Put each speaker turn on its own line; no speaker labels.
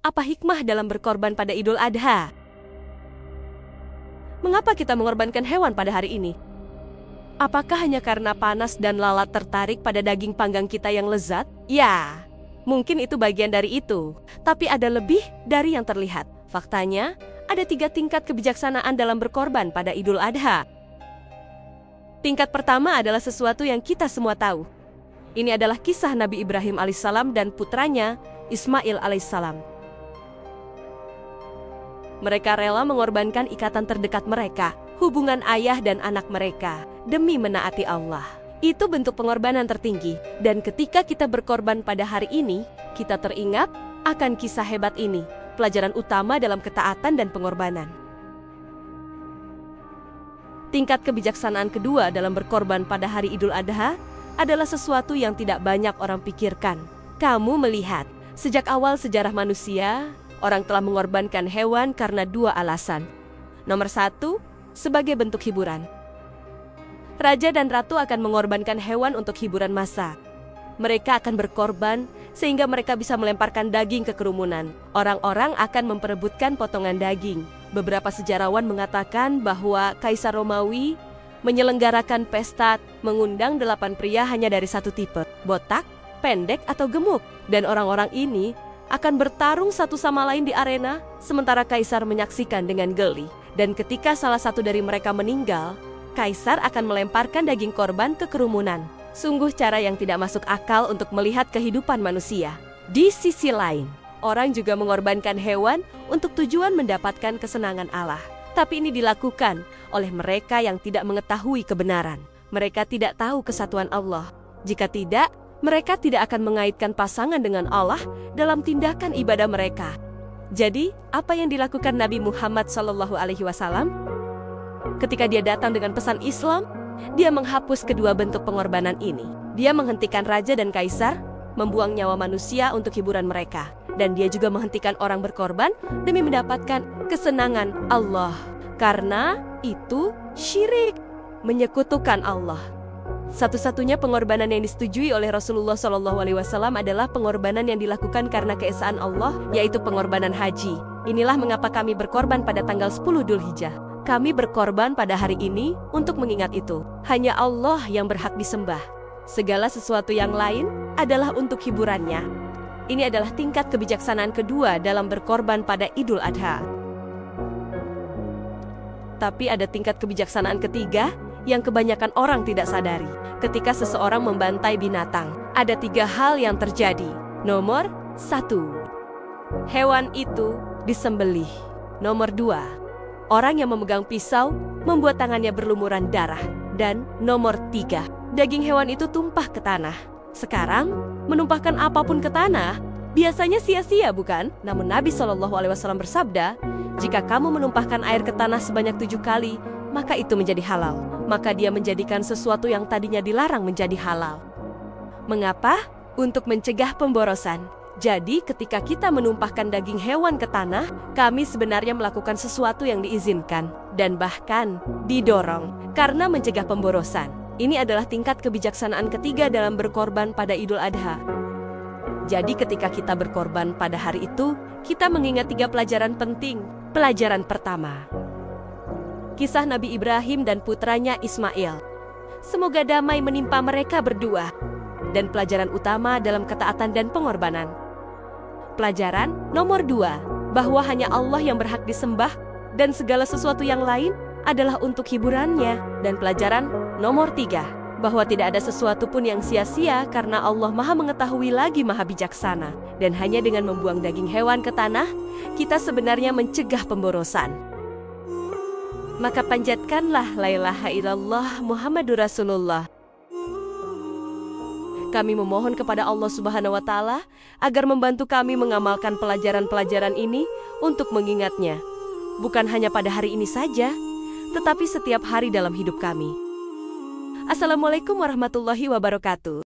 Apa hikmah dalam berkorban pada Idul Adha? Mengapa kita mengorbankan hewan pada hari ini? Apakah hanya karena panas dan lalat tertarik pada daging panggang kita yang lezat? Ya, mungkin itu bagian dari itu. Tapi ada lebih dari yang terlihat. Faktanya, ada 3 tingkat kebijaksanaan dalam berkorban pada Idul Adha. Tingkat pertama adalah sesuatu yang kita semua tahu. Ini adalah kisah Nabi Ibrahim alaihissalam dan putranya Ismail alaihissalam. Mereka rela mengorbankan ikatan terdekat mereka, hubungan ayah dan anak mereka, demi menaati Allah. Itu bentuk pengorbanan tertinggi. Dan ketika kita berkorban pada hari ini, kita teringat akan kisah hebat ini, pelajaran utama dalam ketaatan dan pengorbanan. Tingkat kebijaksanaan kedua dalam berkorban pada hari Idul Adha adalah sesuatu yang tidak banyak orang pikirkan. Kamu melihat, sejak awal sejarah manusia, orang telah mengorbankan hewan karena 2 alasan. Nomor 1, sebagai bentuk hiburan. Raja dan ratu akan mengorbankan hewan untuk hiburan massa. Mereka akan berkorban sehingga mereka bisa melemparkan daging ke kerumunan. Orang-orang akan memperebutkan potongan daging. Beberapa sejarawan mengatakan bahwa Kaisar Romawi menyelenggarakan pesta mengundang 8 pria hanya dari 1 tipe, botak, pendek, atau gemuk. Dan orang-orang ini akan bertarung satu sama lain di arena, sementara Kaisar menyaksikan dengan geli. Dan ketika salah satu dari mereka meninggal, Kaisar akan melemparkan daging korban ke kerumunan. Sungguh cara yang tidak masuk akal untuk melihat kehidupan manusia. Di sisi lain, orang juga mengorbankan hewan untuk tujuan mendapatkan kesenangan Allah. Tapi ini dilakukan oleh mereka yang tidak mengetahui kebenaran. Mereka tidak tahu kesatuan Allah. Jika tidak, mereka tidak akan mengaitkan pasangan dengan Allah dalam tindakan ibadah mereka. Jadi, apa yang dilakukan Nabi Muhammad SAW? Ketika dia datang dengan pesan Islam, dia menghapus kedua bentuk pengorbanan ini. Dia menghentikan raja dan kaisar, membuang nyawa manusia untuk hiburan mereka. Dan dia juga menghentikan orang berkorban demi mendapatkan kesenangan Allah. Karena itu syirik, menyekutukan Allah. Satu-satunya pengorbanan yang disetujui oleh Rasulullah SAW adalah pengorbanan yang dilakukan karena keesaan Allah, yaitu pengorbanan haji. Inilah mengapa kami berkorban pada tanggal 10 Dzulhijjah. Kami berkorban pada hari ini untuk mengingat itu. Hanya Allah yang berhak disembah. Segala sesuatu yang lain adalah untuk hiburannya. Ini adalah tingkat kebijaksanaan kedua dalam berkorban pada Idul Adha. Tapi ada tingkat kebijaksanaan ketiga yang kebanyakan orang tidak sadari. Ketika seseorang membantai binatang, ada 3 hal yang terjadi. Nomor 1, hewan itu disembelih. Nomor 2, orang yang memegang pisau membuat tangannya berlumuran darah. Dan nomor 3, daging hewan itu tumpah ke tanah. Sekarang, menumpahkan apapun ke tanah biasanya sia-sia, bukan? Namun Nabi SAW bersabda, jika kamu menumpahkan air ke tanah sebanyak 7 kali, maka itu menjadi halal. Maka dia menjadikan sesuatu yang tadinya dilarang menjadi halal. Mengapa? Untuk mencegah pemborosan. Jadi ketika kita menumpahkan daging hewan ke tanah, kami sebenarnya melakukan sesuatu yang diizinkan dan bahkan didorong karena mencegah pemborosan. Ini adalah tingkat kebijaksanaan ketiga dalam berkorban pada Idul Adha. Jadi ketika kita berkorban pada hari itu, kita mengingat 3 pelajaran penting. Pelajaran pertama, kisah Nabi Ibrahim dan putranya Ismail. Semoga damai menimpa mereka berdua. Dan pelajaran utama dalam ketaatan dan pengorbanan. Pelajaran nomor 2, bahwa hanya Allah yang berhak disembah dan segala sesuatu yang lain adalah untuk hiburannya. Dan pelajaran nomor 3, bahwa tidak ada sesuatu pun yang sia-sia karena Allah Maha Mengetahui lagi Maha Bijaksana. Dan hanya dengan membuang daging hewan ke tanah, kita sebenarnya mencegah pemborosan. Maka panjatkanlah la ilaha illallah Muhammadur Rasulullah. Kami memohon kepada Allah Subhanahu wa Ta'ala agar membantu kami mengamalkan pelajaran-pelajaran ini untuk mengingatnya. Bukan hanya pada hari ini saja, tetapi setiap hari dalam hidup kami. Assalamualaikum warahmatullahi wabarakatuh.